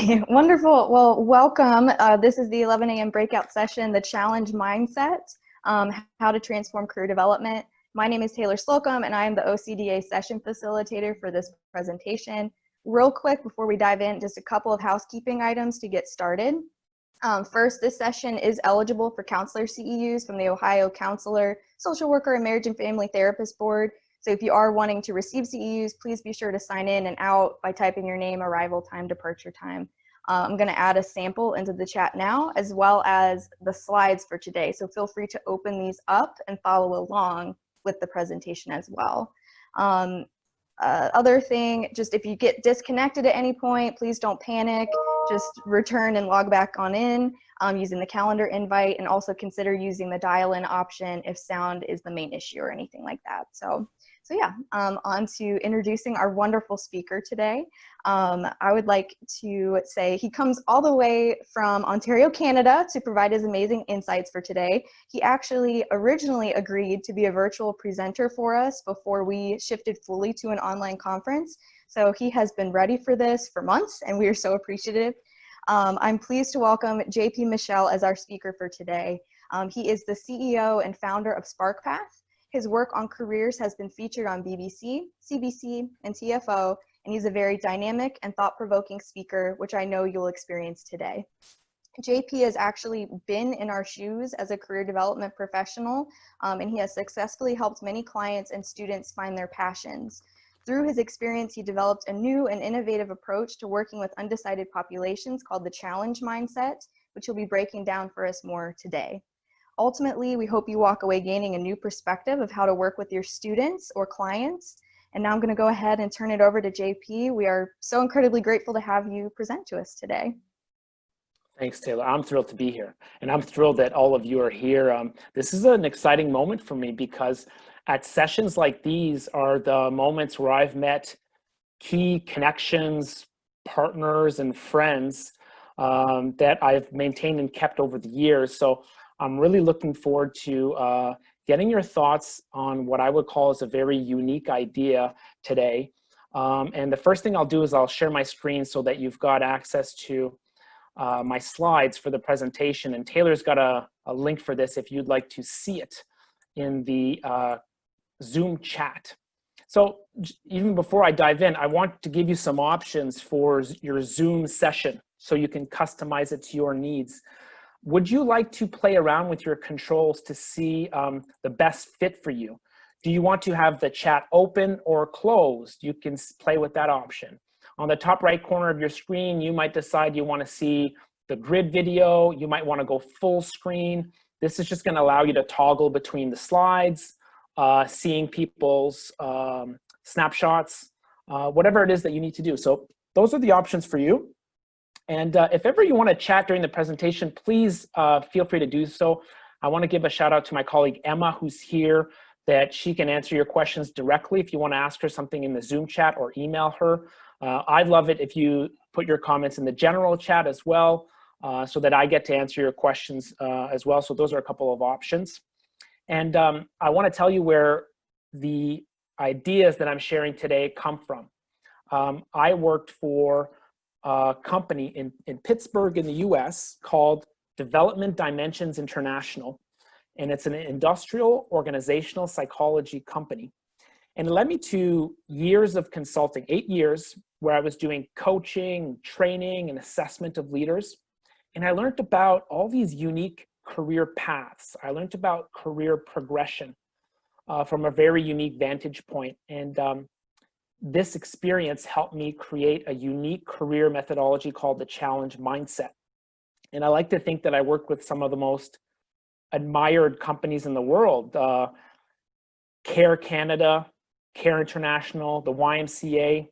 Wonderful. Well, welcome. This is the 11 a.m. breakout session, the challenge mindset, how to transform career development. My name is Taylor Slocum, and I am the OCDA session facilitator for this presentation. Real quick, before we dive in, just a couple of housekeeping items to get started. First, this session is eligible for counselor CEUs from the Ohio Counselor, Social Worker, and Marriage and Family Therapist Board. So if you are wanting to receive CEUs, please be sure to sign in and out by typing your name, arrival time, departure time. I'm going to add a sample into the chat now, as well as the slides for today. So feel free to open these up and follow along with the presentation as well. Other thing, just if you get disconnected at any point, please don't panic. Just return and log back on in using the calendar invite, and also consider using the dial-in option if sound is the main issue or anything like that. So yeah, on to introducing our wonderful speaker today. I would like to say he comes all the way from Ontario, Canada to provide his amazing insights for today. He actually originally agreed to be a virtual presenter for us before we shifted fully to an online conference. So he has been ready for this for months, and we are so appreciative. I'm pleased to welcome JP Michel as our speaker for today. He is the CEO and founder of SparkPath. His work on careers has been featured on BBC, CBC, and TFO, and he's a very dynamic and thought-provoking speaker, which I know you'll experience today. JP has actually been in our shoes as a career development professional, and he has successfully helped many clients and students find their passions. Through his experience, he developed a new and innovative approach to working with undecided populations called the challenge mindset, which he'll be breaking down for us more today. Ultimately, we hope you walk away gaining a new perspective of how to work with your students or clients. And now I'm going to go ahead and turn it over to JP. We are so incredibly grateful to have you present to us today. Thanks, Taylor. I'm thrilled to be here. And I'm thrilled that all of you are here. This is an exciting moment for me because at sessions like these are the moments where I've met key connections, partners, and friends that I've maintained and kept over the years. So I'm really looking forward to getting your thoughts on what I would call as a very unique idea today. And the first thing I'll do is I'll share my screen so that you've got access to my slides for the presentation. And Taylor's got a link for this if you'd like to see it in the Zoom chat. So even before I dive in, I want to give you some options for your Zoom session so you can customize it to your needs. Would you like to play around with your controls to see the best fit for you? Do you want to have the chat open or closed? You can play with that option. On the top right corner of your screen, you might decide you want to see the grid video. You might want to go full screen. This is just going to allow you to toggle between the slides, seeing people's snapshots, whatever it is that you need to do. So those are the options for you. And if ever you want to chat during the presentation, please feel free to do so. I want to give a shout out to my colleague Emma, who's here, that she can answer your questions directly if you want to ask her something in the Zoom chat or email her. I'd love it if you put your comments in the general chat as well, so that I get to answer your questions as well. So those are a couple of options. And I want to tell you where the ideas that I'm sharing today come from. I worked for a company in Pittsburgh in the US called Development Dimensions International. And it's an industrial organizational psychology company. And it led me to years of consulting, 8 years, where I was doing coaching, training, and assessment of leaders. And I learned about all these unique career paths. I learned about career progression from a very unique vantage point. And this experience helped me create a unique career methodology called the challenge mindset. And I like to think that I worked with some of the most admired companies in the world, Care Canada, Care International, the YMCA.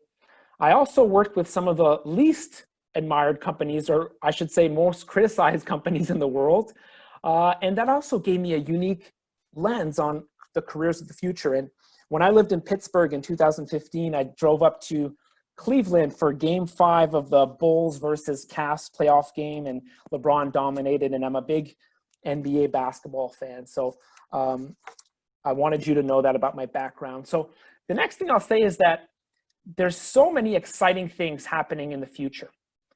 I also worked with some of the least admired companies, or I should say most criticized companies in the world. And that also gave me a unique lens on the careers of the future. And when I lived in Pittsburgh in 2015, I drove up to Cleveland for Game 5 of the Bulls versus Cavs playoff game, and LeBron dominated, and I'm a big NBA basketball fan. So I wanted you to know that about my background. So the next thing I'll say is that there's so many exciting things happening in the future.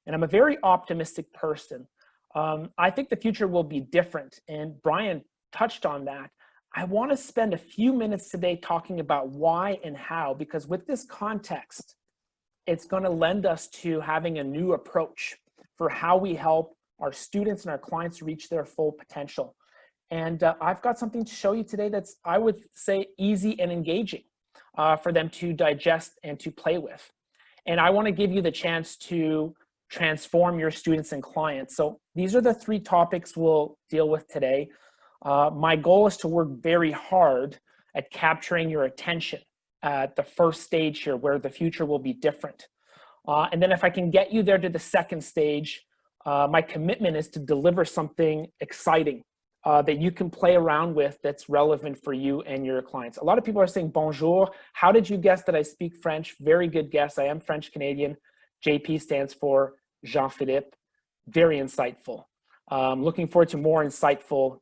and I'm a very optimistic person. I think the future will be different, and Brian touched on that. I want to spend a few minutes today talking about why and how, because with this context, it's going to lend us to having a new approach for how we help our students and our clients reach their full potential. And I've got something to show you today that's, I would say, easy and engaging for them to digest and to play with. And I want to give you the chance to transform your students and clients. So these are the 3 topics we'll deal with today. My goal is to work very hard at capturing your attention at the first stage here, where the future will be different. And then if I can get you there to the second stage, my commitment is to deliver something exciting that you can play around with that's relevant for you and your clients. A lot of people are saying, bonjour. How did you guess that I speak French? Very good guess. I am French Canadian. JP stands for Jean-Philippe. Very insightful. Looking forward to more insightful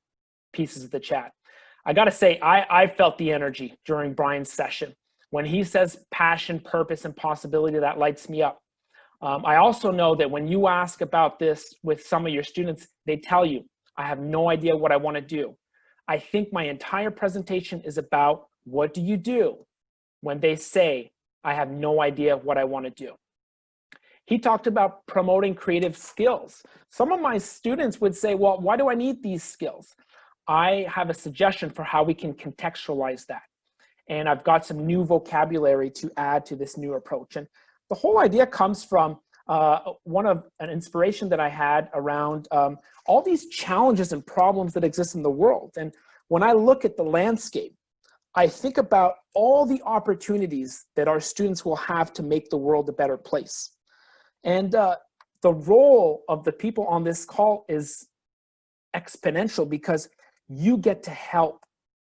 pieces of the chat. I got to say, I felt the energy during Brian's session. When he says passion, purpose, and possibility, that lights me up. I also know that when you ask about this with some of your students, they tell you, I have no idea what I want to do. I think my entire presentation is about, what do you do when they say, I have no idea what I want to do? He talked about promoting creative skills. Some of my students would say, well, why do I need these skills? I have a suggestion for how we can contextualize that. And I've got some new vocabulary to add to this new approach. And the whole idea comes from an inspiration that I had around all these challenges and problems that exist in the world. And when I look at the landscape, I think about all the opportunities that our students will have to make the world a better place. And the role of the people on this call is exponential, because you get to help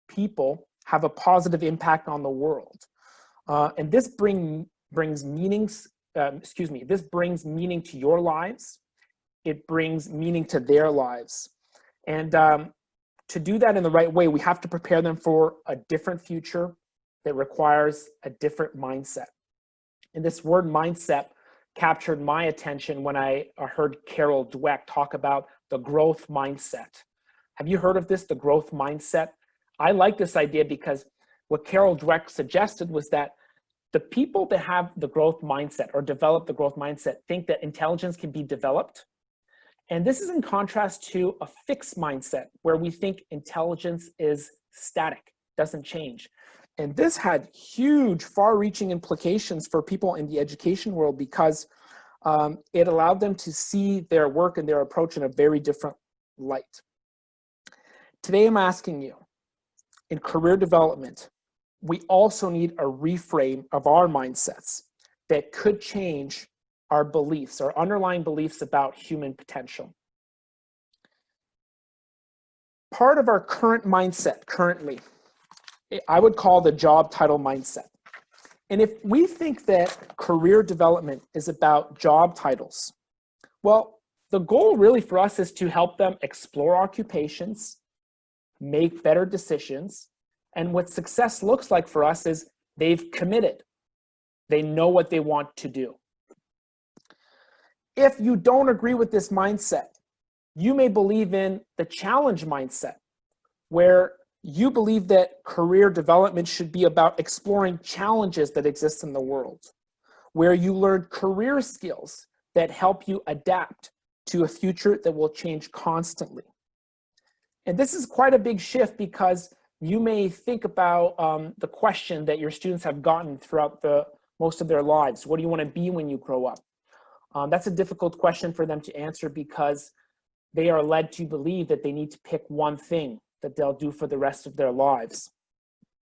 people have a positive impact on the world. And this brings meaning to your lives. It brings meaning to their lives. And to do that in the right way, we have to prepare them for a different future that requires a different mindset. And this word mindset captured my attention when I heard Carol Dweck talk about the growth mindset. Have you heard of this, the growth mindset? I like this idea because what Carol Dweck suggested was that the people that have the growth mindset or develop the growth mindset think that intelligence can be developed. And this is in contrast to a fixed mindset where we think intelligence is static, doesn't change. And this had huge, far-reaching implications for people in the education world, because it allowed them to see their work and their approach in a very different light. Today, I'm asking you, in career development, we also need a reframe of our mindsets that could change our beliefs, our underlying beliefs about human potential. Part of our current mindset currently, I would call the job title mindset. And if we think that career development is about job titles, well, the goal really for us is to help them explore occupations, make better decisions. And what success looks like for us is they've committed. They know what they want to do. If you don't agree with this mindset, you may believe in the challenge mindset, where you believe that career development should be about exploring challenges that exist in the world, where you learn career skills that help you adapt to a future that will change constantly. And this is quite a big shift, because you may think about the question that your students have gotten throughout most of their lives. What do you want to be when you grow up? That's a difficult question for them to answer, because they are led to believe that they need to pick one thing that they'll do for the rest of their lives.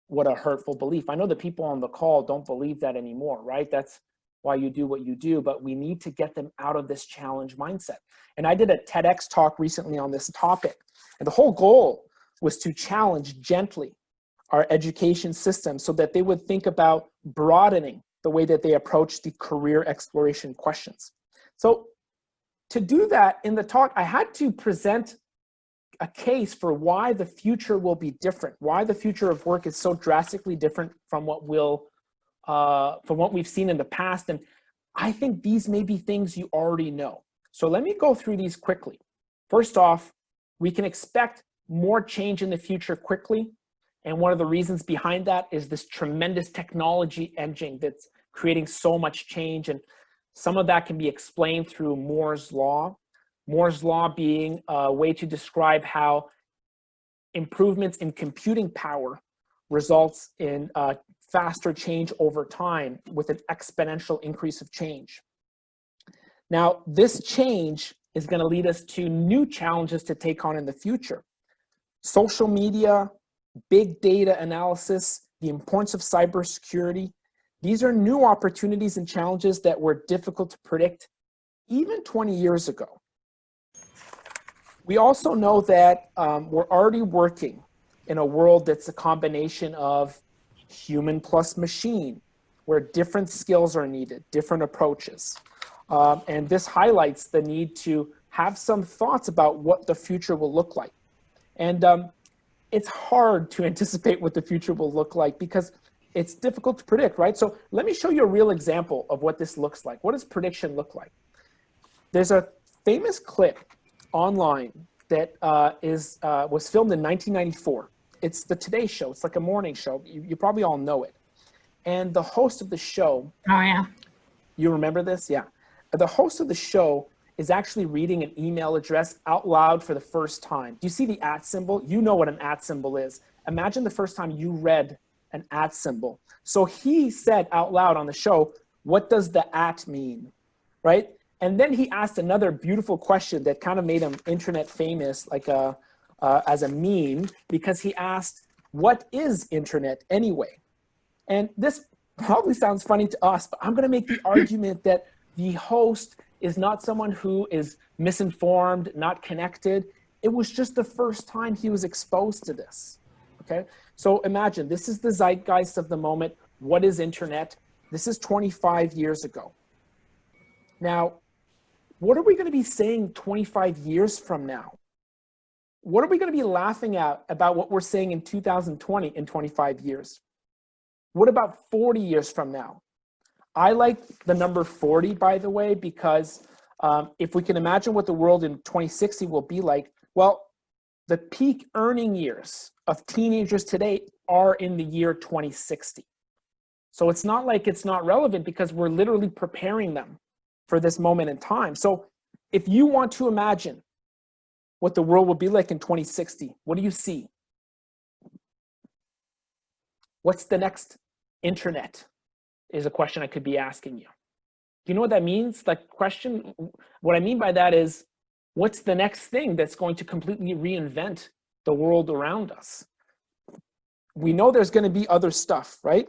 What a hurtful belief. I know the people on the call don't believe that anymore, right? That's why you do what you do, but we need to get them out of this challenge mindset. And I did a TEDx talk recently on this topic, and the whole goal was to challenge gently our education system so that they would think about broadening the way that they approach the career exploration questions. So to do that in the talk, I had to present a case for why the future will be different, why the future of work is so drastically different from what we've seen in the past. And I think these may be things you already know. So let me go through these quickly. First off, we can expect more change in the future quickly. And one of the reasons behind that is this tremendous technology engine that's creating so much change. And some of that can be explained through Moore's Law. Moore's Law being a way to describe how improvements in computing power results in faster change over time with an exponential increase of change. Now, this change is going to lead us to new challenges to take on in the future. Social media, big data analysis, the importance of cybersecurity. These are new opportunities and challenges that were difficult to predict even 20 years ago. We also know that we're already working in a world that's a combination of human plus machine, where different skills are needed, different approaches. And this highlights the need to have some thoughts about what the future will look like. And it's hard to anticipate what the future will look like because it's difficult to predict, right? So let me show you a real example of what this looks like. What does prediction look like? There's a famous clip online that was filmed in 1994. It's the Today Show. It's like a morning show. You probably all know it. And the host of the show. Oh, yeah. You remember this? Yeah. The host of the show is actually reading an email address out loud for the first time. Do you see the @ symbol? You know what an @ symbol is. Imagine the first time you read an @ symbol. So he said out loud on the show, what does the @ mean, right? And then he asked another beautiful question that kind of made him internet famous, like as a meme, because he asked, what is internet anyway? And this probably sounds funny to us, but I'm going to make the argument that the host is not someone who is misinformed, not connected. It was just the first time he was exposed to this, okay? So imagine, this is the zeitgeist of the moment. What is internet? This is 25 years ago. Now, what are we going to be saying 25 years from now? What are we going to be laughing at about what we're saying in 2020 in 25 years? What about 40 years from now? I like the number 40, by the way, because if we can imagine what the world in 2060 will be like, well, the peak earning years of teenagers today are in the year 2060. So it's not like it's not relevant because we're literally preparing them for this moment in time. So if you want to imagine what the world will be like in 2060, what do you see? What's the next internet is a question I could be asking you. Do you know what that means? Like question, what I mean by that is, what's the next thing that's going to completely reinvent the world around us? We know there's going to be other stuff, right?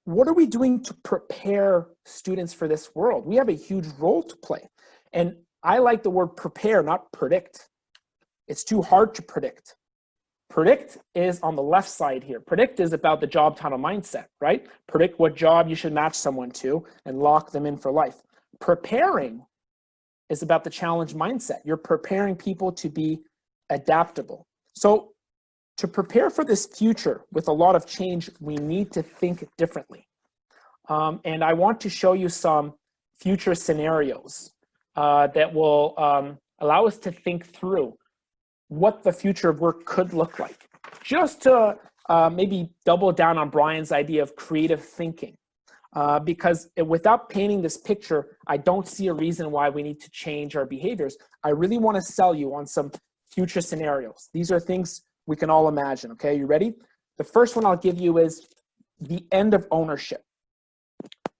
What are we doing to prepare students for this world? We have a huge role to play. And I like the word prepare, not predict. It's too hard to predict. Predict is on the left side here. Predict is about the job title mindset, right? Predict what job you should match someone to and lock them in for life. Preparing is about the challenge mindset. You're preparing people to be adaptable. So to prepare for this future with a lot of change, we need to think differently. And I want to show you some future scenarios that will allow us to think through what the future of work could look like. Just to maybe double down on Brian's idea of creative thinking. Because without painting this picture, I don't see a reason why we need to change our behaviors. I really want to sell you on some future scenarios. These are things we can all imagine, okay? You ready? The first one I'll give you is the end of ownership.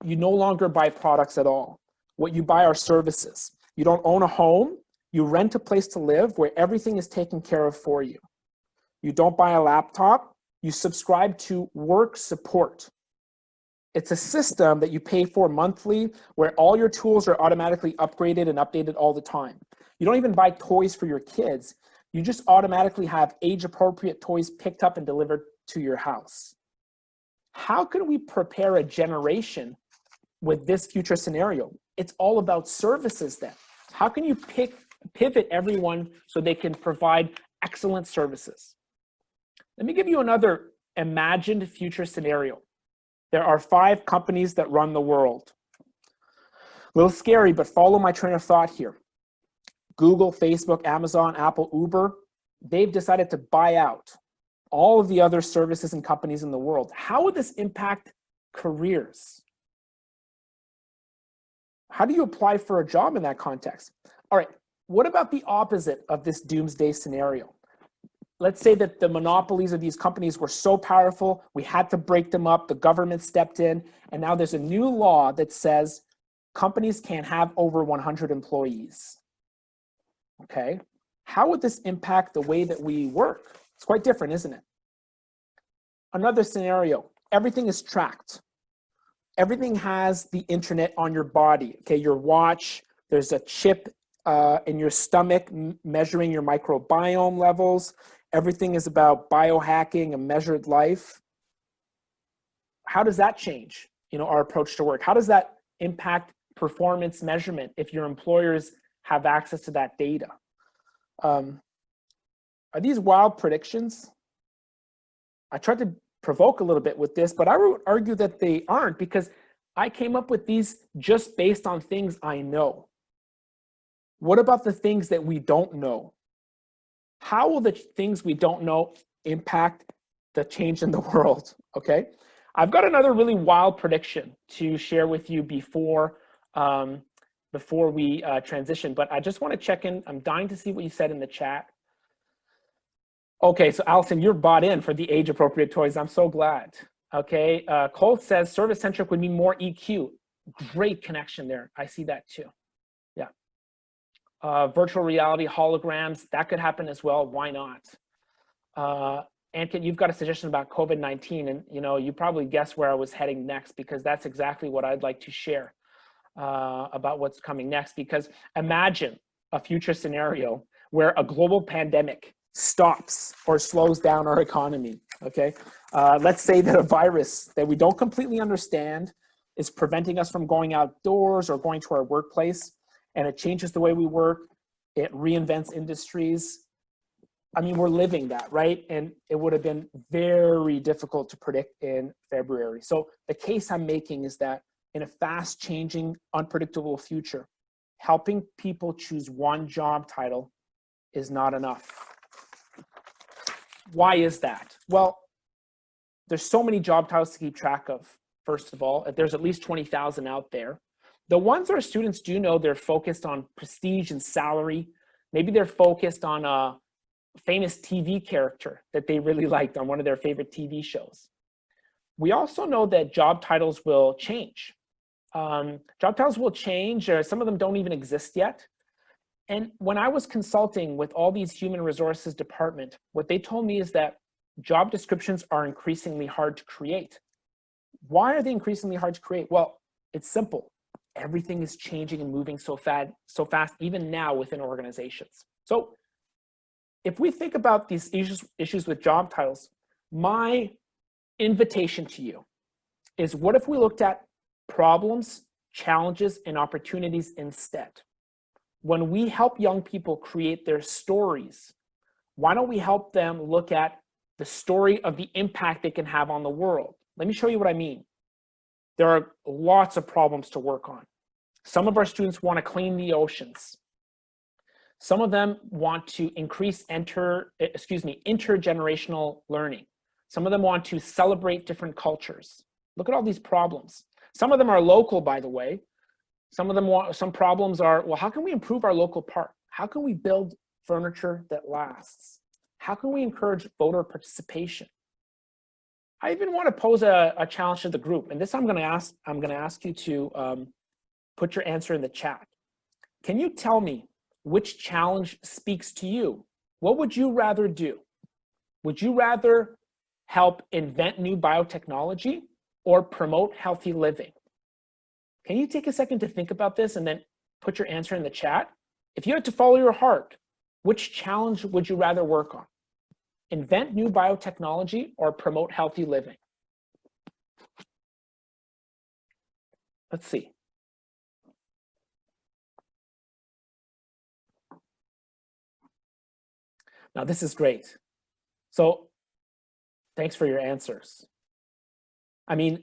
You no longer buy products at all. What you buy are services. You don't own a home. You rent a place to live where everything is taken care of for you. You don't buy a laptop. You subscribe to work support. It's a system that you pay for monthly where all your tools are automatically upgraded and updated all the time. You don't even buy toys for your kids. You just automatically have age-appropriate toys picked up and delivered to your house. How can we prepare a generation with this future scenario? It's all about services then. How can you pivot everyone so they can provide excellent services? Let me give you another imagined future scenario. There are 5 companies that run the world. little scary, but follow my train of thought here. Google, Facebook, Amazon, Apple, Uber, they've decided to buy out all of the other services and companies in the world. How would this impact careers? How do you apply for a job in that context? All right, what about the opposite of this doomsday scenario? Let's say that the monopolies of these companies were so powerful, we had to break them up, the government stepped in, and now there's a new law that says companies can't have over 100 employees. Okay, how would this impact the way that we work? It's quite different, isn't it? Another scenario, everything is tracked. Everything has the internet on your body, okay? Your watch, there's a chip in your stomach measuring your microbiome levels. Everything is about biohacking and measured life. How does that change, our approach to work? How does that impact performance measurement if your employers have access to that data? Are these wild predictions? I tried to provoke a little bit with this, but I would argue that they aren't, because I came up with these just based on things I know. What about the things that we don't know? How will the things we don't know impact the change in the world? Okay, I've got another really wild prediction to share with you before we transition, but I just want to check in. I'm dying to see what you said in the chat. Okay, so Allison, you're bought in for the age-appropriate toys. I'm so glad. Okay, Cole says service-centric would mean more EQ. Great connection there. I see that too. Yeah. Virtual reality, holograms, that could happen as well. Why not? Ankin, you've got a suggestion about COVID-19, and you probably guessed where I was heading next, because that's exactly what I'd like to share about what's coming next. Because imagine a future scenario where a global pandemic stops or slows down our economy, okay? Let's say that a virus that we don't completely understand is preventing us from going outdoors or going to our workplace, and it changes the way we work, it reinvents industries. I mean, we're living that, right? And it would have been very difficult to predict in February. So the case I'm making is that in a fast changing, unpredictable future, helping people choose one job title is not enough. Why is that? Well, there's so many job titles to keep track of. First of all, there's at least 20,000 out there. The ones our students do know, they're focused on prestige and salary. Maybe they're focused on a famous TV character that they really liked on one of their favorite TV shows. We also know that job titles will change. Job titles will change, or some of them don't even exist yet. And when I was consulting with all these human resources department, what they told me is that job descriptions are increasingly hard to create. Why are they increasingly hard to create? Well, it's simple. Everything is changing and moving so fast, even now within organizations. So if we think about these issues with job titles, my invitation to you is, what if we looked at problems, challenges, and opportunities instead? When we help young people create their stories, why don't we help them look at the story of the impact they can have on the world? Let me show you what I mean. There are lots of problems to work on. Some of our students want to clean the oceans. Some of them want to increase intergenerational learning. Some of them want to celebrate different cultures. Look at all these problems. Some of them are local, by the way. Some problems are, well, how can we improve our local park? How can we build furniture that lasts? How can we encourage voter participation? I even want to pose a challenge to the group, and this I'm going to ask you to put your answer in the chat. Can you tell me which challenge speaks to you? What would you rather do? Would you rather help invent new biotechnology or promote healthy living? Can you take a second to think about this and then put your answer in the chat? If you had to follow your heart, which challenge would you rather work on? Invent new biotechnology or promote healthy living? Let's see. Now, this is great. So thanks for your answers. I mean,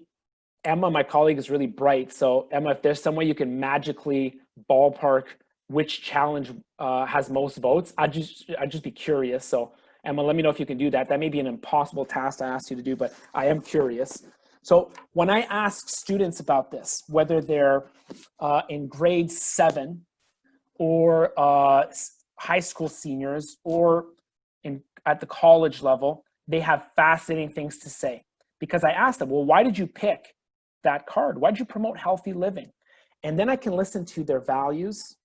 Emma, my colleague, is really bright. So Emma, if there's some way you can magically ballpark which challenge has most votes, I'd just be curious. So Emma, let me know if you can do that. That may be an impossible task to ask you to do, but I am curious. So when I ask students about this, whether they're in grade 7 or high school seniors or at the college level, they have fascinating things to say. Because I asked them, well, why did you pick that card? Why did you promote healthy living? And then I can listen to their values,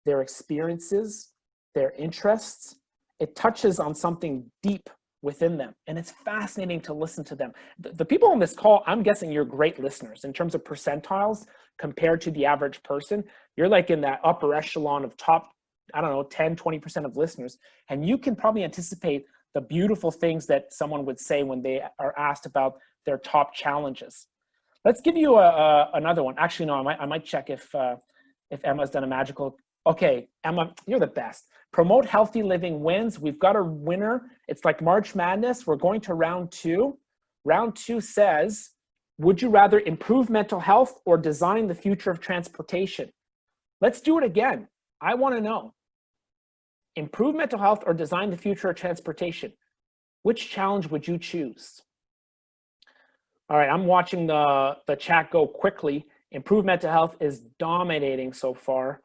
their experiences, their interests. It touches on something deep within them. And it's fascinating to listen to them. The people on this call, I'm guessing you're great listeners in terms of percentiles compared to the average person. You're like in that upper echelon of top, I don't know, 10, 20% of listeners. And you can probably anticipate the beautiful things that someone would say when they are asked about their top challenges. Let's give you another one. Actually, no, I might check if Emma's done a magical. Okay, Emma, you're the best. Promote healthy living wins. We've got a winner. It's like March Madness. We're going to round 2. Round 2 says, would you rather improve mental health or design the future of transportation? Let's do it again. I want to know. Improve mental health or design the future of transportation? Which challenge would you choose? All right, I'm watching the chat go quickly. Improve mental health is dominating so far.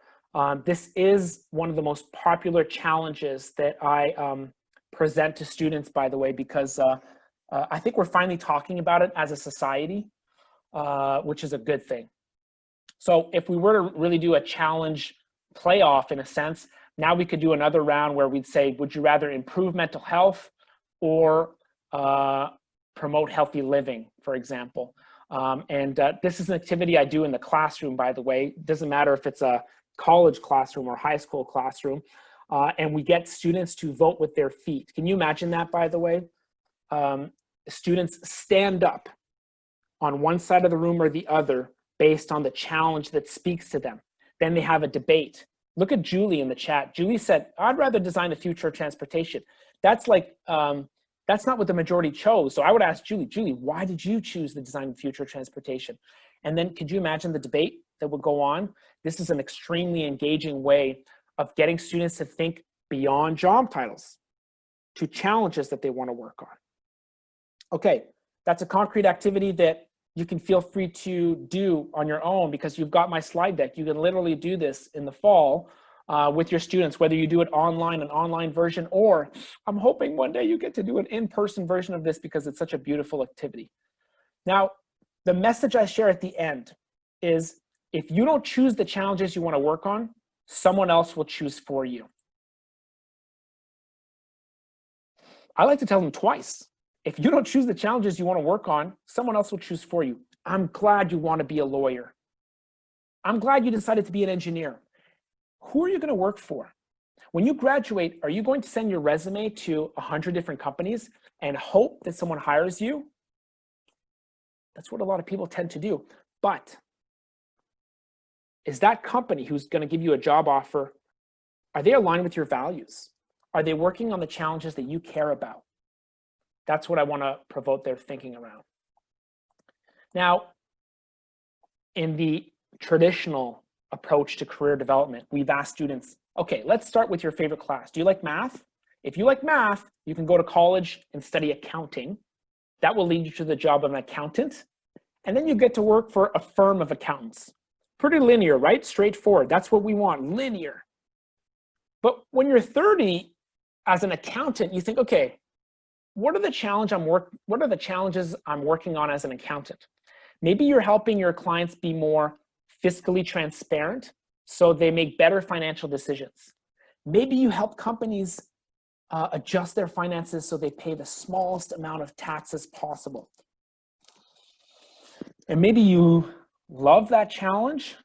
This is one of the most popular challenges that I present to students, by the way, because I think we're finally talking about it as a society, which is a good thing. So if we were to really do a challenge playoff in a sense, now we could do another round where we'd say, would you rather improve mental health or promote healthy living, for example? This is an activity I do in the classroom, by the way. It doesn't matter if it's a college classroom or high school classroom. And we get students to vote with their feet. Can you imagine that, by the way? Students stand up on one side of the room or the other based on the challenge that speaks to them. Then they have a debate. Look at Julie in the chat. Julie said, I'd rather design the future of transportation. That's like, that's not what the majority chose. So I would ask Julie, why did you choose the design of the future of transportation? And then could you imagine the debate that would go on? This is an extremely engaging way of getting students to think beyond job titles to challenges that they want to work on. Okay, that's a concrete activity that you can feel free to do on your own because you've got my slide deck. You can literally do this in the fall with your students, whether you do it online, an online version, or I'm hoping one day you get to do an in-person version of this because it's such a beautiful activity. Now, the message I share at the end is if you don't choose the challenges you want to work on, someone else will choose for you. I like to tell them twice. If you don't choose the challenges you want to work on, someone else will choose for you. I'm glad you want to be a lawyer. I'm glad you decided to be an engineer. Who are you going to work for? When you graduate, are you going to send your resume to 100 different companies and hope that someone hires you? That's what a lot of people tend to do. But is that company who's going to give you a job offer, are they aligned with your values? Are they working on the challenges that you care about? That's what I want to provoke their thinking around. Now, in the traditional approach to career development, we've asked students, okay, let's start with your favorite class. Do you like math? If you like math, you can go to college and study accounting. That will lead you to the job of an accountant. And then you get to work for a firm of accountants. Pretty linear, right? Straightforward. That's what we want, linear. But when you're 30, as an accountant, you think, okay, what are the challenges I'm working on as an accountant? Maybe you're helping your clients be more fiscally transparent so they make better financial decisions. Maybe you help companies adjust their finances so they pay the smallest amount of taxes possible. And maybe you love that challenge,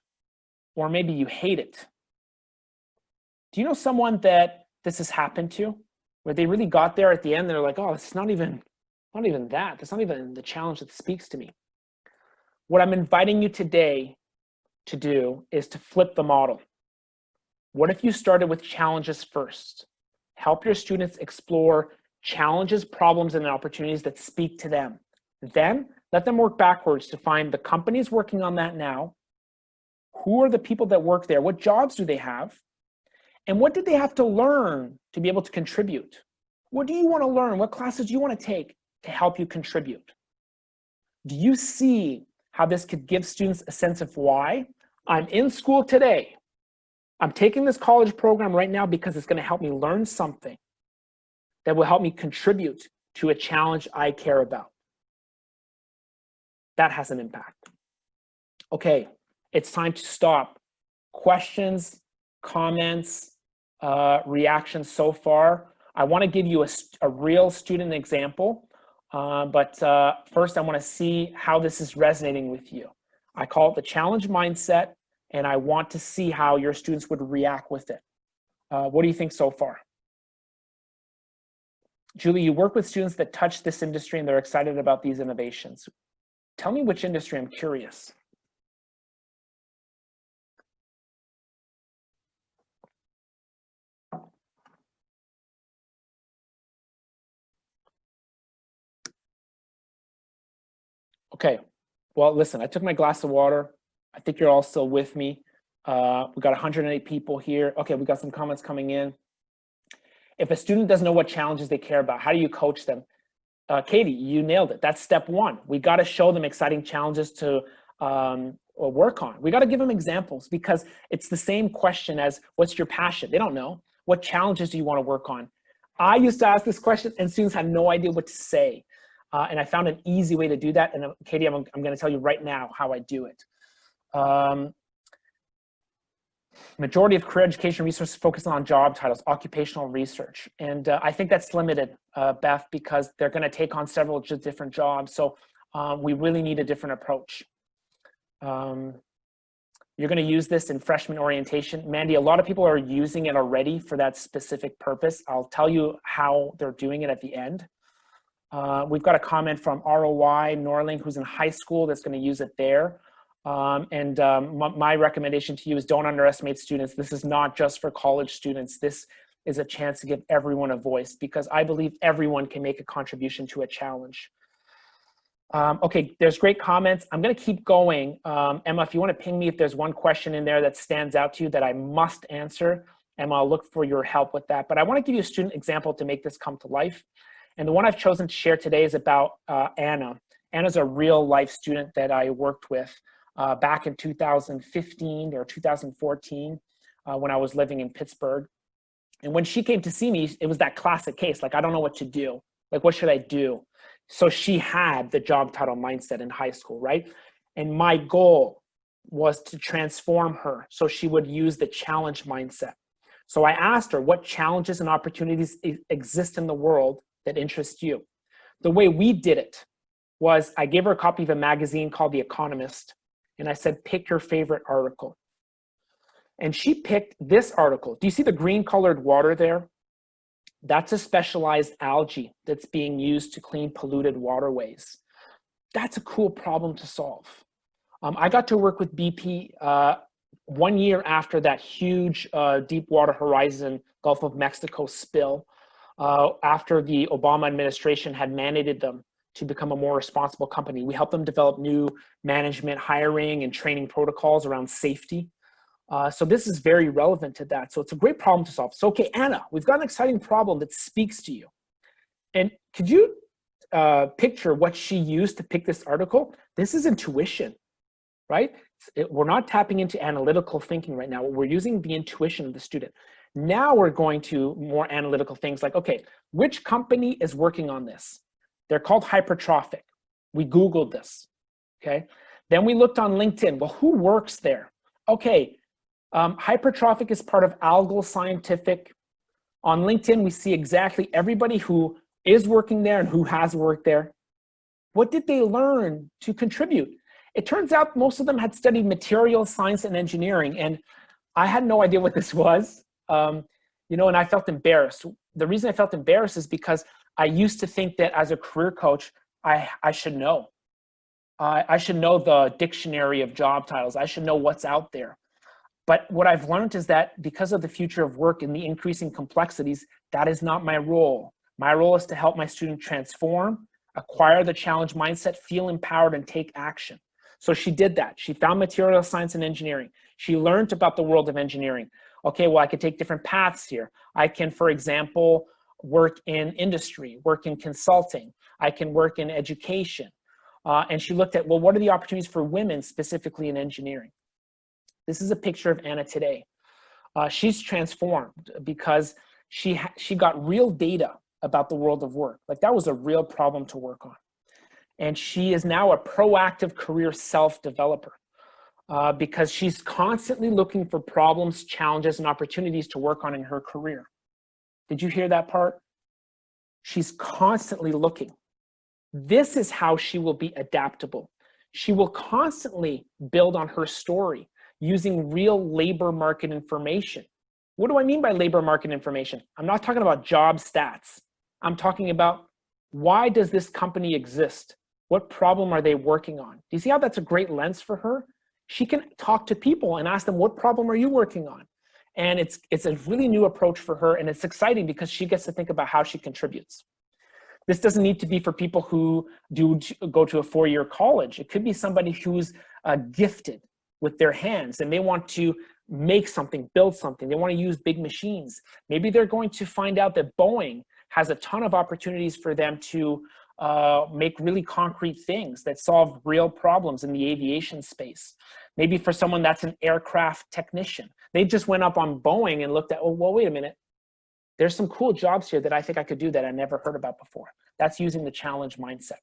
or maybe you hate it. Do you know someone that this has happened to, where they really got there at the end, they're like, oh, it's not even that. That's not even the challenge that speaks to me. What I'm inviting you today to do is to flip the model. What if you started with challenges first? Help your students explore challenges, problems, and opportunities that speak to them. Then Let them work backwards to find the companies working on that now. Who are the people that work there? What jobs do they have? And what did they have to learn to be able to contribute? What do you want to learn? What classes do you want to take to help you contribute? Do you see how this could give students a sense of why? I'm in school today. I'm taking this college program right now because it's going to help me learn something that will help me contribute to a challenge I care about. That has an impact. Okay, it's time to stop. Questions, comments, reactions so far. I want to give you a real student example, but first I want to see how this is resonating with you. I call it the challenge mindset, and I want to see how your students would react with it. What do you think so far? Julie, you work with students that touch this industry and they're excited about these innovations. Tell me which industry, I'm curious. Okay, well, listen, I took my glass of water. I think you're all still with me. We got 108 people here. Okay, we got some comments coming in. If a student doesn't know what challenges they care about, how do you coach them? Katie, you nailed it. That's step one. We got to show them exciting challenges to work on. We got to give them examples, because it's the same question as what's your passion? They don't know. What challenges do you want to work on? I used to ask this question and students had no idea what to say. And I found an easy way to do that. And Katie, I'm going to tell you right now how I do it. Majority of career education research focuses on job titles, occupational research. And I think that's limited, Beth, because they're going to take on several different jobs. So we really need a different approach. You're going to use this in freshman orientation. Mandy, a lot of people are using it already for that specific purpose. I'll tell you how they're doing it at the end. We've got a comment from ROI Norling, who's in high school, that's going to use it there. My recommendation to you is don't underestimate students. This is not just for college students. This is a chance to give everyone a voice, because I believe everyone can make a contribution to a challenge. Okay, there's great comments. I'm going to keep going. Emma, if you want to ping me if there's one question in there that stands out to you that I must answer, Emma, I'll look for your help with that. But I want to give you a student example to make this come to life. And the one I've chosen to share today is about Anna. Anna's a real life student that I worked with back in 2015 or 2014 when I was living in Pittsburgh. And when she came to see me, it was that classic case, like, I don't know what to do. Like, what should I do? So she had the job title mindset in high school, right? And my goal was to transform her so she would use the challenge mindset. So I asked her, what challenges and opportunities exist in the world that interest you? The way we did it was I gave her a copy of a magazine called The Economist, and I said, pick your favorite article. And she picked this article. Do you see the green colored water there? That's a specialized algae that's being used to clean polluted waterways. That's a cool problem to solve. I got to work with BP 1 year after that huge Deepwater Horizon Gulf of Mexico spill, after the Obama administration had mandated them to become a more responsible company. We helped them develop new management, hiring, and training protocols around safety. So this is very relevant to that. So it's a great problem to solve. So, okay, Anna, we've got an exciting problem that speaks to you. And could you picture what she used to pick this article? This is intuition, right? We're not tapping into analytical thinking right now. We're using the intuition of the student. Now we're going to more analytical things like, okay, which company is working on this? They're called Hypertrophic. We Googled this, okay? Then we looked on LinkedIn. Well, who works there? Okay, Hypertrophic is part of Algal Scientific. On LinkedIn, we see exactly everybody who is working there and who has worked there. What did they learn to contribute? It turns out most of them had studied materials science and engineering, and I had no idea what this was, and I felt embarrassed. The reason I felt embarrassed is because I used to think that as a career coach, I should know. I should know the dictionary of job titles. I should know what's out there. But what I've learned is that because of the future of work and the increasing complexities, that is not my role. My role is to help my student transform, acquire the challenge mindset, feel empowered, and take action. So she did that. She found material science and engineering. She learned about the world of engineering. Okay, well, I could take different paths here. I can, for example, work in industry, work in consulting. I can work in education. And she looked at, well, what are the opportunities for women specifically in engineering? This is a picture of Anna today. She's transformed because she got real data about the world of work. Like, that was a real problem to work on. And she is now a proactive career self-developer because she's constantly looking for problems, challenges, and opportunities to work on in her career. Did you hear that part? She's constantly looking. This is how she will be adaptable. She will constantly build on her story using real labor market information. What do I mean by labor market information? I'm not talking about job stats. I'm talking about, why does this company exist? What problem are they working on? Do you see how that's a great lens for her? She can talk to people and ask them, what problem are you working on? And it's a really new approach for her, and it's exciting because she gets to think about how she contributes. This doesn't need to be for people who go to a 4-year college. It could be somebody who's gifted with their hands and they want to make something, build something. They want to use big machines. Maybe they're going to find out that Boeing has a ton of opportunities for them to make really concrete things that solve real problems in the aviation space. Maybe for someone that's an aircraft technician, they just went up on Boeing and looked at, oh, well, wait a minute. There's some cool jobs here that I think I could do that I never heard about before. That's using the challenge mindset.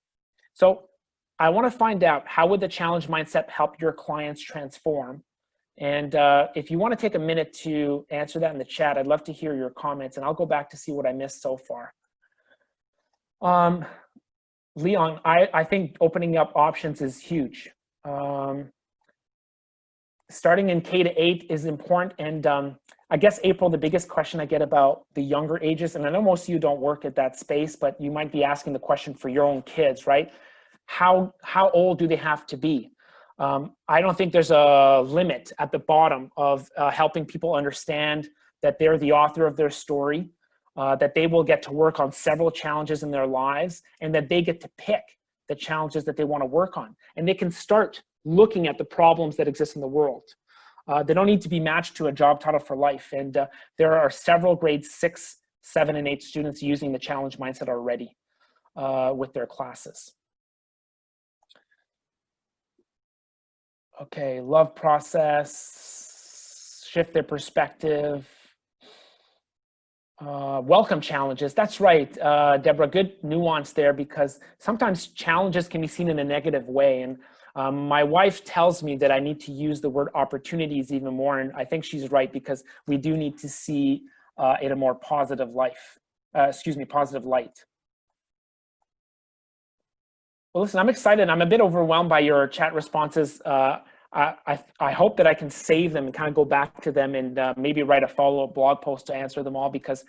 So I want to find out, how would the challenge mindset help your clients transform? And if you want to take a minute to answer that in the chat, I'd love to hear your comments, and I'll go back to see what I missed so far. Leon, I think opening up options is huge. Starting in K-8 is important. And I guess, April, the biggest question I get about the younger ages, and I know most of you don't work at that space, but you might be asking the question for your own kids, right? How old do they have to be? I don't think there's a limit at the bottom of helping people understand that they're the author of their story, that they will get to work on several challenges in their lives, and that they get to pick the challenges that they want to work on. And they can start looking at the problems that exist in the world. They don't need to be matched to a job title for life. And there are several grades 6, 7, and 8 students using the challenge mindset already with their classes. Okay, love process, shift their perspective. Welcome challenges. That's right, Deborah, good nuance there, because sometimes challenges can be seen in a negative way. And my wife tells me that I need to use the word opportunities even more. And I think she's right, because we do need to see it a more positive positive light. Well, listen, I'm excited. I'm a bit overwhelmed by your chat responses. I hope that I can save them and kind of go back to them and maybe write a follow-up blog post to answer them all, because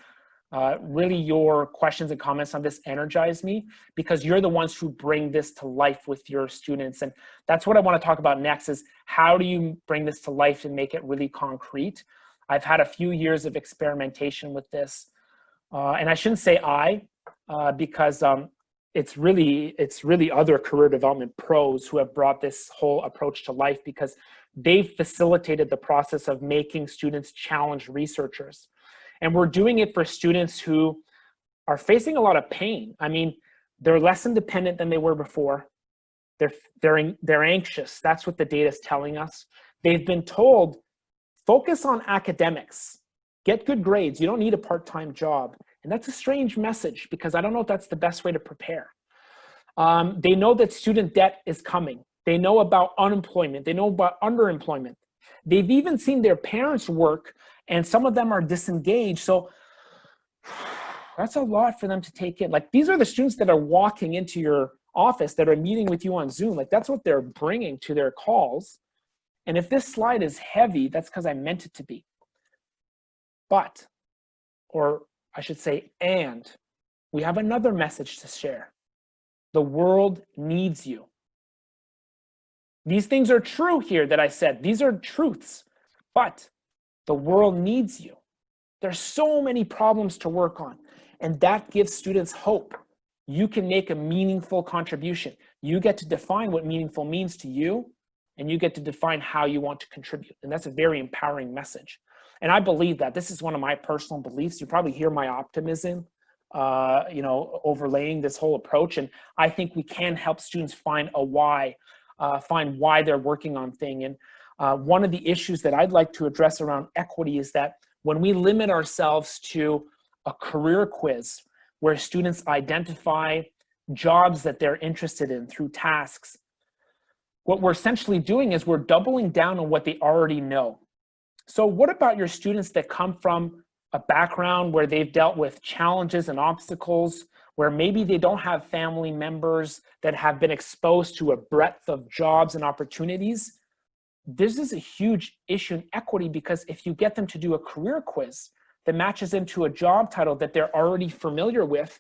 really your questions and comments on this energize me, because you're the ones who bring this to life with your students. And that's what I want to talk about next, is how do you bring this to life and make it really concrete? I've had a few years of experimentation with this. And I shouldn't say because it's really other career development pros who have brought this whole approach to life, because they've facilitated the process of making students challenge researchers. And we're doing it for students who are facing a lot of pain. I mean, they're less independent than they were before. They're anxious. That's what the data is telling us. They've been told, focus on academics, get good grades. You don't need a part-time job. And that's a strange message, because I don't know if that's the best way to prepare. They know that student debt is coming. They know about unemployment. They know about underemployment. They've even seen their parents work, and some of them are disengaged. So that's a lot for them to take in. Like, these are the students that are walking into your office, that are meeting with you on Zoom. Like, that's what they're bringing to their calls. And if this slide is heavy, that's because I meant it to be. But, or I should say, and we have another message to share. The world needs you. These things are true here that I said. These are truths, but the world needs you. There's so many problems to work on, and that gives students hope. you can make a meaningful contribution. You get to define what meaningful means to you, and you get to define how you want to contribute. And that's a very empowering message. And I believe that. This is one of my personal beliefs. You probably hear my optimism, overlaying this whole approach. And I think we can help students find a why, find why they're working on thing. And one of the issues that I'd like to address around equity is that when we limit ourselves to a career quiz where students identify jobs that they're interested in through tasks, what we're essentially doing is we're doubling down on what they already know. So what about your students that come from a background where they've dealt with challenges and obstacles, where maybe they don't have family members that have been exposed to a breadth of jobs and opportunities? This is a huge issue in equity, because if you get them to do a career quiz that matches into a job title that they're already familiar with,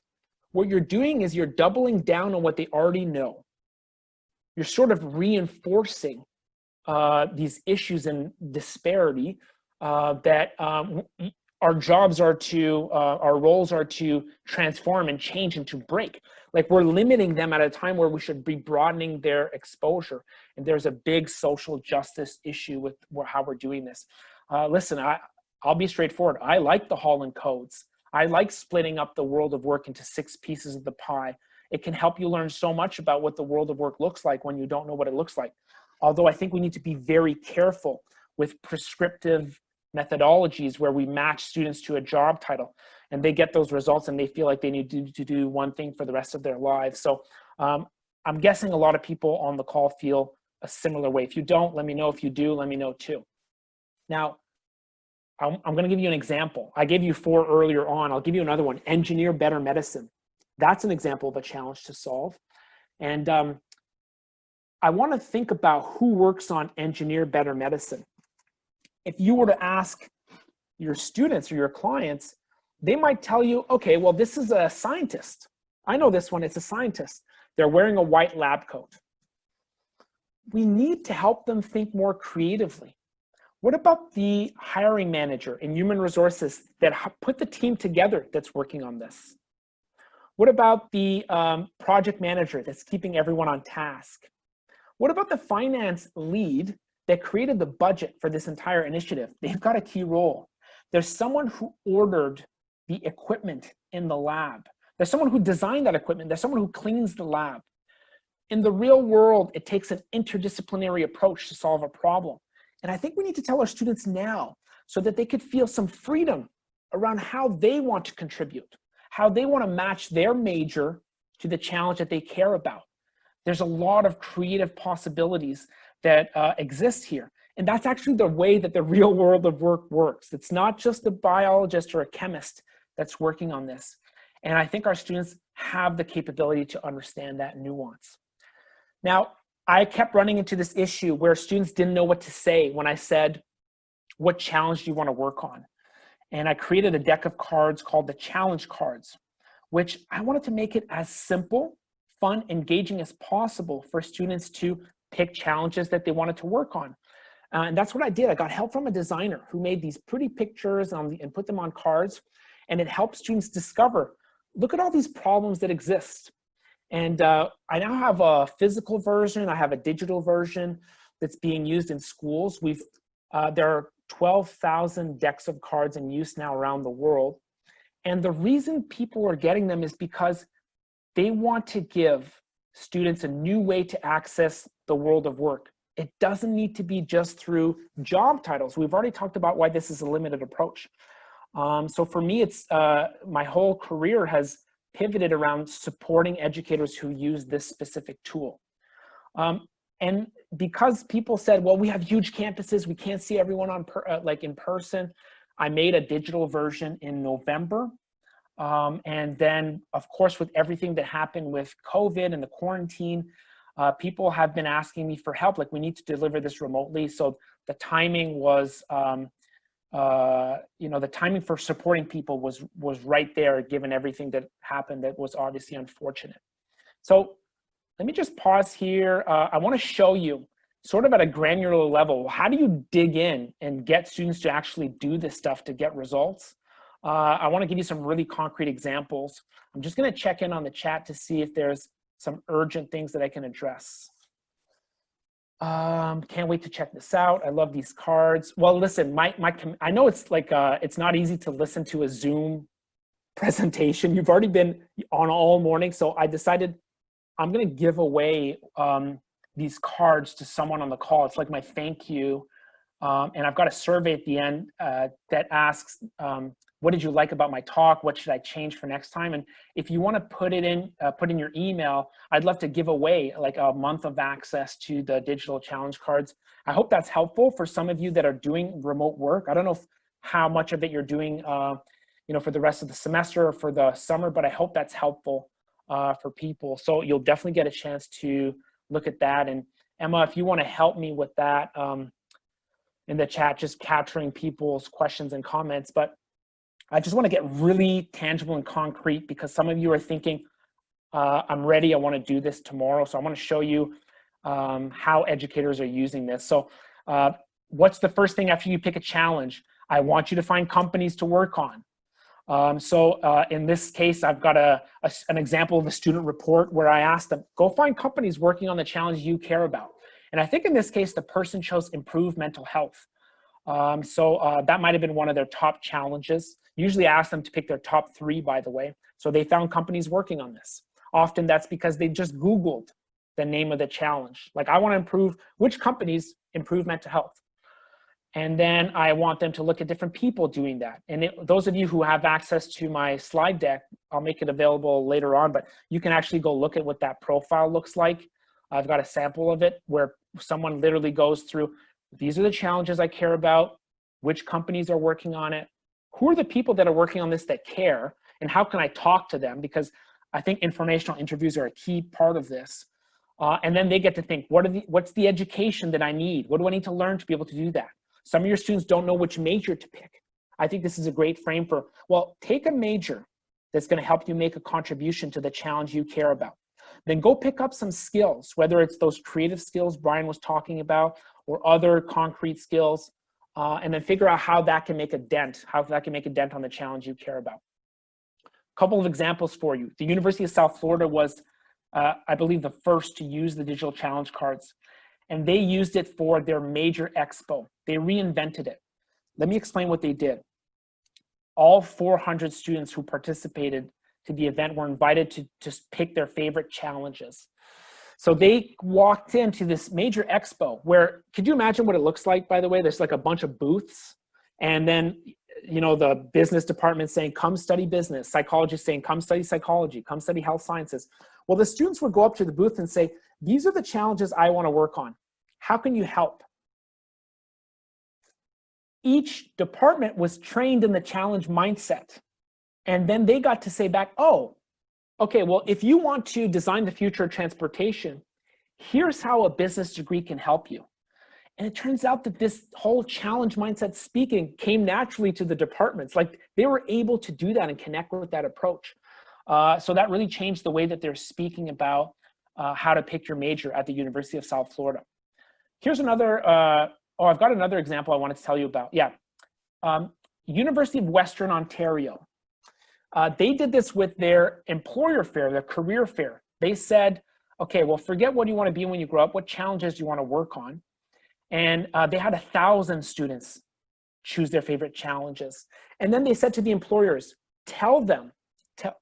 what you're doing is you're doubling down on what they already know. You're sort of reinforcing these issues and disparity that our jobs are to, our roles are to transform and change and to break. Like, we're limiting them at a time where we should be broadening their exposure. And there's a big social justice issue with how we're doing this. Listen, I'll be straightforward. I like the Holland Codes. I like splitting up the world of work into 6 pieces of the pie. It can help you learn so much about what the world of work looks like when you don't know what it looks like. Although I think we need to be very careful with prescriptive methodologies where we match students to a job title and they get those results and they feel like they need to do one thing for the rest of their lives. So I'm guessing a lot of people on the call feel a similar way. If you don't, let me know. If you do, let me know too. Now, I'm going to give you an example. I gave you 4 earlier on. I'll give you another one. Engineer better medicine. That's an example of a challenge to solve. And I want to think about who works on engineer better medicine. If you were to ask your students or your clients, they might tell you, okay, well, this is a scientist. I know this one, it's a scientist. They're wearing a white lab coat. We need to help them think more creatively. What about the hiring manager in human resources that put the team together that's working on this? What about the project manager that's keeping everyone on task? What about the finance lead that created the budget for this entire initiative? They've got a key role. There's someone who ordered the equipment in the lab. There's someone who designed that equipment. There's someone who cleans the lab. In the real world, it takes an interdisciplinary approach to solve a problem. And I think we need to tell our students now so that they could feel some freedom around how they want to contribute, how they want to match their major to the challenge that they care about. There's a lot of creative possibilities that exist here. And that's actually the way that the real world of work works. It's not just a biologist or a chemist that's working on this. And I think our students have the capability to understand that nuance. Now, I kept running into this issue where students didn't know what to say when I said, what challenge do you want to work on? And I created a deck of cards called the challenge cards, which I wanted to make it as simple, fun, engaging as possible for students to pick challenges that they wanted to work on. And that's what I did. I got help from a designer who made these pretty pictures and put them on cards. And it helped students discover, look at all these problems that exist. And I now have a physical version. I have a digital version that's being used in schools. There are 12,000 decks of cards in use now around the world. And the reason people are getting them is because they want to give students a new way to access the world of work. It doesn't need to be just through job titles. We've already talked about why this is a limited approach. So for me, it's my whole career has pivoted around supporting educators who use this specific tool. And because people said, well, we have huge campuses, we can't see everyone like in person, I made a digital version in November. And then, of course, with everything that happened with COVID and the quarantine, people have been asking me for help, like we need to deliver this remotely. So the timing was, the timing for supporting people was right there, given everything that happened that was obviously unfortunate. So let me just pause here. I want to show you sort of at a granular level, how do you dig in and get students to actually do this stuff to get results? I want to give you some really concrete examples. I'm just going to check in on the chat to see if there's some urgent things that I can address. Can't wait to check this out. I love these cards. Well, listen, I know it's like, it's not easy to listen to a Zoom presentation. You've already been on all morning. So I decided I'm going to give away these cards to someone on the call. It's like my thank you. And I've got a survey at the end that asks, what did you like about my talk? What should I change for next time? And if you want to put in your email, I'd love to give away like a month of access to the digital challenge cards. I hope that's helpful for some of you that are doing remote work. I don't know how much of it you're doing, for the rest of the semester or for the summer, but I hope that's helpful for people. So you'll definitely get a chance to look at that. And Emma, if you want to help me with that in the chat, just capturing people's questions and comments. But I just want to get really tangible and concrete because some of you are thinking, I'm ready, I want to do this tomorrow. So I want to show you how educators are using this. So what's the first thing after you pick a challenge? I want you to find companies to work on. In this case, I've got an example of a student report where I asked them, go find companies working on the challenge you care about. And I think in this case, the person chose improve mental health. That might have been one of their top challenges. Usually I ask them to pick their top 3, by the way. So they found companies working on this. Often that's because they just Googled the name of the challenge. Like, I want to improve, which companies improve mental health? And then I want them to look at different people doing that. And those of you who have access to my slide deck, I'll make it available later on, but you can actually go look at what that profile looks like. I've got a sample of it where someone literally goes through, these are the challenges I care about, which companies are working on it, who are the people that are working on this that care, and how can I talk to them? Because I think informational interviews are a key part of this. And then they get to think, what's the education that I need? What do I need to learn to be able to do that? Some of your students don't know which major to pick. I think this is a great frame for, well, take a major that's going to help you make a contribution to the challenge you care about. Then go pick up some skills, whether it's those creative skills Brian was talking about or other concrete skills, and then figure out how that can make a dent, on the challenge you care about. A couple of examples for you. The University of South Florida was, I believe, the first to use the digital challenge cards, and they used it for their major expo. They reinvented it. Let me explain what they did. All 400 students who participated to the event were invited to just pick their favorite challenges. So they walked into this major expo where, could you imagine what it looks like, by the way? There's like a bunch of booths, and then, the business department saying, come study business, psychologists saying, come study psychology, come study health sciences. Well, the students would go up to the booth and say, these are the challenges I want to work on. How can you help? Each department was trained in the challenge mindset. And then they got to say back, oh, okay, well, if you want to design the future of transportation, here's how a business degree can help you. And it turns out that this whole challenge mindset speaking came naturally to the departments. Like, they were able to do that and connect with that approach. So that really changed the way that they're speaking about how to pick your major at the University of South Florida. Here's another, I've got another example I wanted to tell you about. Yeah, University of Western Ontario. They did this with their employer fair, their career fair. They said, okay, well, forget what you want to be when you grow up. What challenges do you want to work on? And they had 1,000 students choose their favorite challenges. And then they said to the employers, tell them,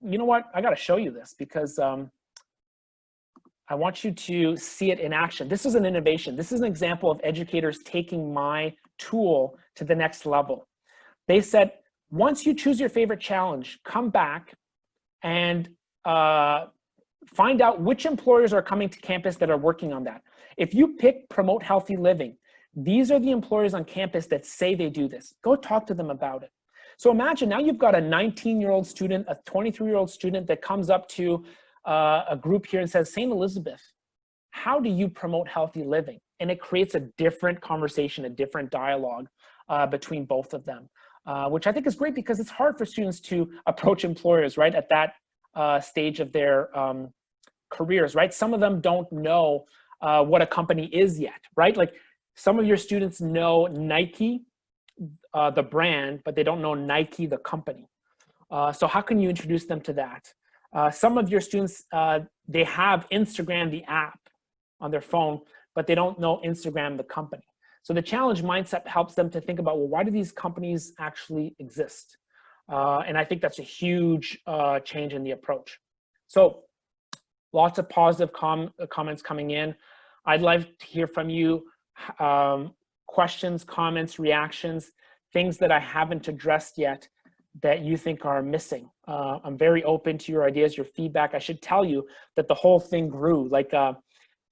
you know what, I got to show you this because I want you to see it in action. This is an innovation. This is an example of educators taking my tool to the next level. They said, once you choose your favorite challenge, come back and find out which employers are coming to campus that are working on that. If you pick promote healthy living, these are the employers on campus that say they do this. Go talk to them about it. So imagine now you've got a 19-year-old student, a 23-year-old student that comes up to a group here and says, St. Elizabeth, how do you promote healthy living? And it creates a different conversation, a different dialogue between both of them, which I think is great because it's hard for students to approach employers, right, at that stage of their careers, right? Some of them don't know what a company is yet, right? Like, some of your students know Nike, the brand, but they don't know Nike, the company. So how can you introduce them to that? Some of your students, they have Instagram, the app, on their phone, but they don't know Instagram, the company. So the challenge mindset helps them to think about, well, why do these companies actually exist? And I think that's a huge change in the approach. So lots of positive comments coming in. I'd like to hear from you, questions, comments, reactions, things that I haven't addressed yet that you think are missing. I'm very open to your ideas, your feedback. I should tell you that the whole thing grew. Like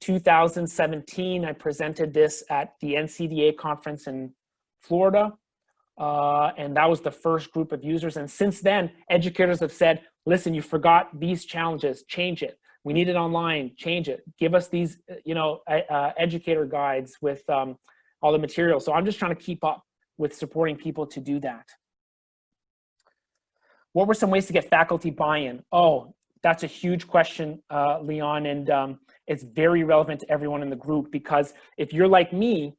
2017, I presented this at the NCDA conference in Florida. And that was the first group of users. And since then, educators have said, listen, you forgot these challenges, change it. We need it online, change it. Give us these, educator guides with all the material. So I'm just trying to keep up with supporting people to do that. What were some ways to get faculty buy-in? Oh, that's a huge question, Leon, and it's very relevant to everyone in the group, because if you're like me,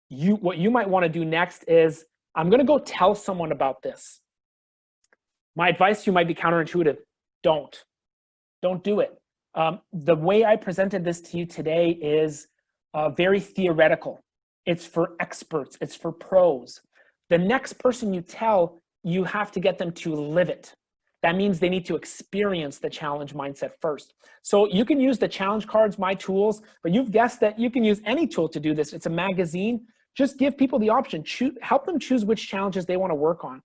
what you might want to do next is, I'm going to go tell someone about this. My advice to you might be counterintuitive. Don't do it. The way I presented this to you today is very theoretical. It's for experts. It's for pros. The next person you tell, you have to get them to live it. That means they need to experience the challenge mindset first. So you can use the challenge cards, my tools, but you've guessed that you can use any tool to do this. It's a magazine. Just give people the option. Help them choose which challenges they want to work on.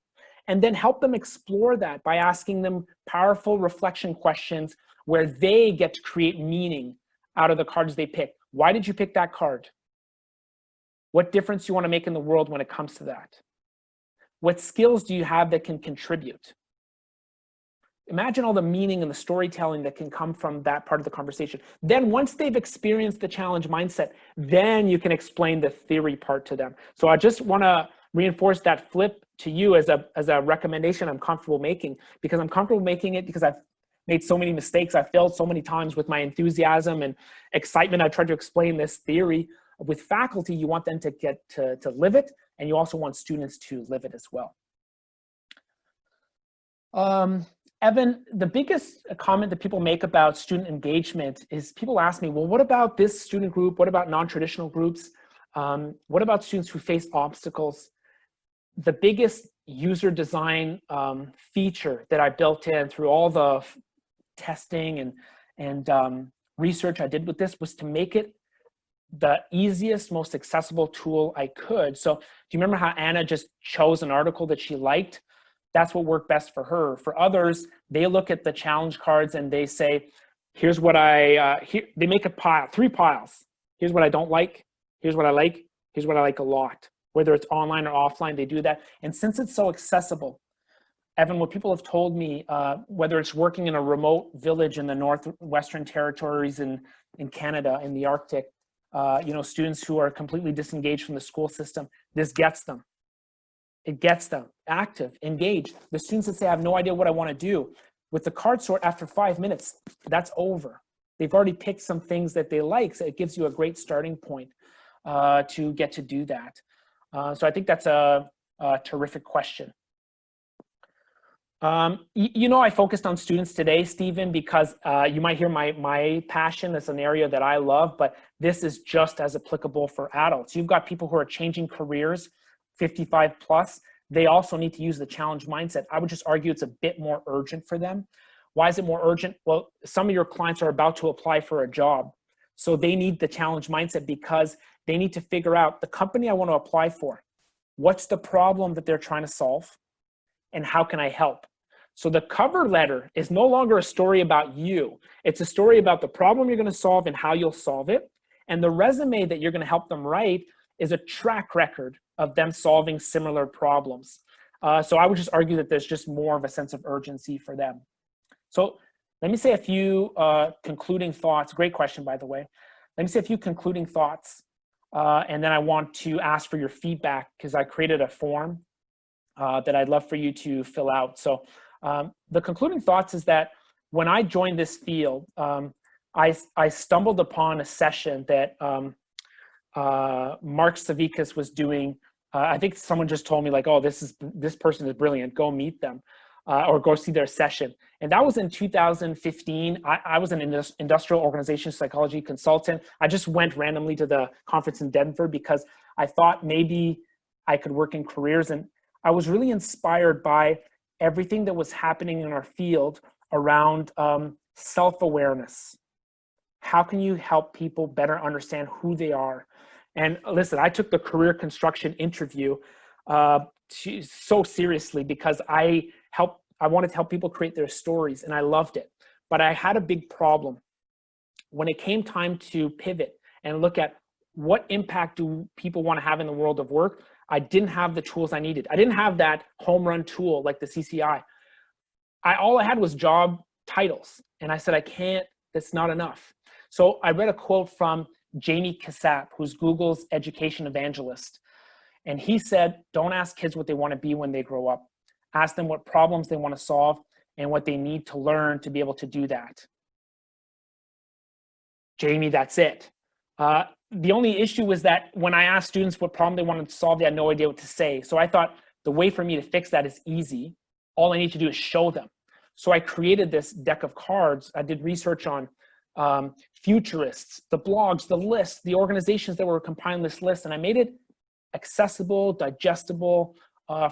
And then help them explore that by asking them powerful reflection questions where they get to create meaning out of the cards they pick. Why did you pick that card? What difference do you want to make in the world when it comes to that? What skills do you have that can contribute? Imagine all the meaning and the storytelling that can come from that part of the conversation. Then once they've experienced the challenge mindset, then you can explain the theory part to them. So I just want to reinforce that flip to you as a recommendation I'm comfortable making, because I'm comfortable making it because I've made so many mistakes. I've failed so many times with my enthusiasm and excitement. I tried to explain this theory. With faculty, you want them to get to live it, and you also want students to live it as well. Evan, the biggest comment that people make about student engagement is people ask me, well, what about this student group? What about non-traditional groups? What about students who face obstacles? The biggest user design feature that I built in through all the testing and research I did with this was to make it the easiest, most accessible tool I could. So do you remember how Anna just chose an article that she liked? That's what worked best for her. For others, they look at the challenge cards and they say, here's what they make a pile, 3 piles. Here's what I don't like. Here's what I like. Here's what I like a lot. Whether it's online or offline, they do that. And since it's so accessible, Evan, what people have told me, whether it's working in a remote village in the Northwestern Territories in Canada, in the Arctic, students who are completely disengaged from the school system, this gets them. It gets them active, engaged. The students that say, I have no idea what I want to do, with the card sort, after 5 minutes, that's over. They've already picked some things that they like, so it gives you a great starting point to get to do that. So I think that's a terrific question. I focused on students today, Stephen, because you might hear my passion. That's an area that I love, but this is just as applicable for adults. You've got people who are changing careers, 55 plus. They also need to use the challenge mindset. I would just argue it's a bit more urgent for them. Why is it more urgent? Well, some of your clients are about to apply for a job. So they need the challenge mindset because they need to figure out the company I want to apply for. What's the problem that they're trying to solve? And how can I help? So the cover letter is no longer a story about you. It's a story about the problem you're going to solve and how you'll solve it. And the resume that you're going to help them write is a track record of them solving similar problems. So I would just argue that there's just more of a sense of urgency for them. So let me say a few concluding thoughts. Great question, by the way. Let me say a few concluding thoughts. And then I want to ask for your feedback because I created a form that I'd love for you to fill out. So the concluding thoughts is that when I joined this field, I stumbled upon a session that Mark Savikas was doing I think someone just told me like, oh, this person is brilliant, go meet them, or go see their session. And that was in 2015. I was an industrial organization psychology consultant. I just went randomly to the conference in Denver because I thought maybe I could work in careers. And I was really inspired by everything that was happening in our field around self-awareness. How can you help people better understand who they are? And listen, I took the career construction interview so seriously because I wanted to help people create their stories, and I loved it. But I had a big problem. When it came time to pivot and look at what impact do people want to have in the world of work, I didn't have the tools I needed. I didn't have that home run tool like the CCI. All I had was job titles. And I said, I can't, that's not enough. So I read a quote from Jamie Cassatt, who's Google's education evangelist. And he said, don't ask kids what they want to be when they grow up. Ask them what problems they want to solve and what they need to learn to be able to do that. Jamie, that's it. The only issue was that when I asked students what problem they wanted to solve, they had no idea what to say. So I thought the way for me to fix that is easy. All I need to do is show them. So I created this deck of cards. I did research on futurists, the blogs, the lists, the organizations that were compiling this list, and I made it accessible, digestible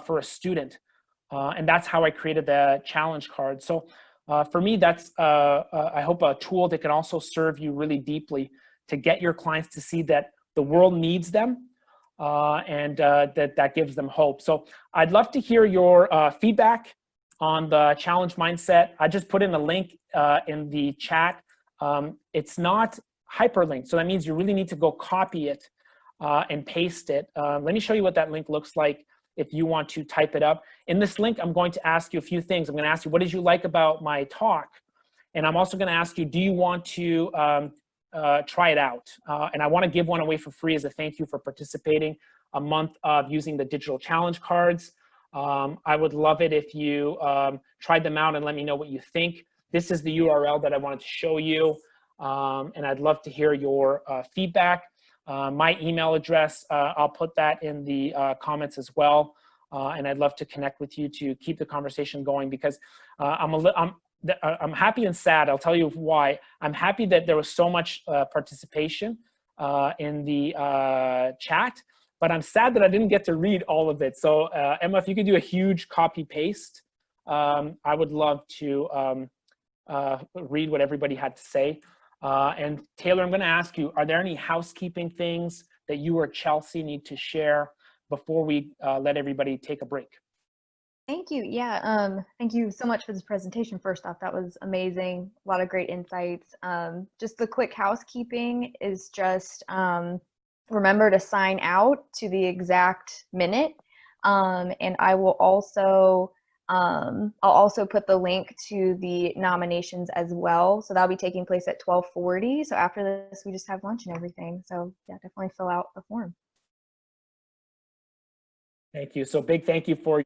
for a student. And that's how I created the challenge card. So for me, that's, I hope, a tool that can also serve you really deeply to get your clients to see that the world needs them and that gives them hope. So I'd love to hear your feedback on the challenge mindset. I just put in a link in the chat. It's not hyperlinked, so that means you really need to go copy it and paste it. Let me show you what that link looks like if you want to type it up. In this link, I'm going to ask you a few things. I'm going to ask you, what did you like about my talk? And I'm also going to ask you, do you want to try it out? And I want to give one away for free as a thank you for participating, a month of using the digital challenge cards. I would love it if you tried them out and let me know what you think. This is the URL that I wanted to show you. And I'd love to hear your feedback. My email address, I'll put that in the comments as well. And I'd love to connect with you to keep the conversation going, because I'm happy and sad. I'll tell you why. I'm happy that there was so much participation in the chat, but I'm sad that I didn't get to read all of it. So Emma, if you could do a huge copy paste, I would love to read what everybody had to say. And Taylor, I'm going to ask you, are there any housekeeping things that you or Chelsea need to share before we let everybody take a break? Thank you. Yeah, thank you so much for this presentation. First off, that was amazing. A lot of great insights. Just the quick housekeeping is just remember to sign out to the exact minute. And I will also I'll also put the link to the nominations as well. So that'll be taking place at 12:40. So after this, we just have lunch and everything. So yeah, definitely fill out the form. Thank you. So big thank you for